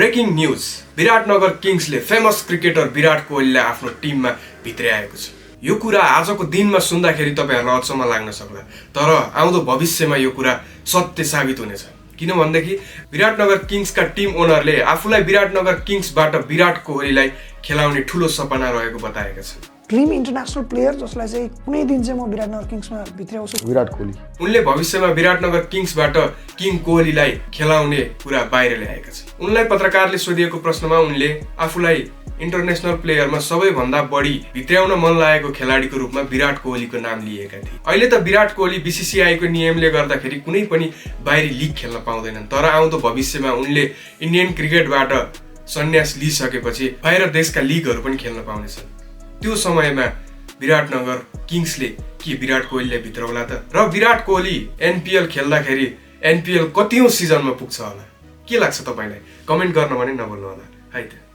Breaking news Biratnagar किङ्सले famous cricketer Virat कोहलीलाई आफ्नो टिममा भित्र्याएको छ। यो कुरा आजको दिनमा सुन्दाखेरि तपाईहरुलाई अचम्म लाग्न सक्ला, तर आउँदो भविष्यमा यो कुरा सत्य साबित हुनेछ। किन भन्दाखेरि विराटनगर किङ्सका टिम ओनरले आफूलाई विराटनगर किङ्सबाट विराट कोहलीलाई खेलाउने ठूलो सपना रहेको बताएका छन्। ड्रिम इन्टरनेशनल प्लेयर जसलाई चाहिँ कुनै दिन चाहिँ म विराटनगर किङ्समा भित्र्याउँछु विराट कोहली। उनले भविष्यमा विराटनगर किङ्सबाट किङ कोहलीलाई खेलाउने कुरा बाहिर ल्याएका छन्। उनलाई पत्रकारले सोधिएको प्रश्नमा उनले आफूलाई इन्टरनेशनल प्लेयरमा सबैभन्दा बढी भित्र्याउन मन लागेको खेलाडीको रूपमा विराट कोहलीको नाम लिएका थिए। अहिले त विराट कोहली बीसीसीआईको नियमले गर्दाखेरि कुनै पनि बाहिरी लिग खेल्न पाउँदैनन्, तर आउँदो भविष्यमा उनले इन्डियन क्रिकेटबाट सन्यास लिइसकेपछि बाहिर देशका लिगहरू पनि खेल्न पाउनेछन्। त्यो समयमा विराटनगर किङ्सले के विराट कोहलीलाई भित्राउला त? र विराट कोहली एनपीएल खेल्दाखेरि एनपीएल कतिौं सिजनमा पुग्छ होला? के लाग्छ तपाईलाई? कमेन्ट गर्न पनि नभुल्नु होला है त।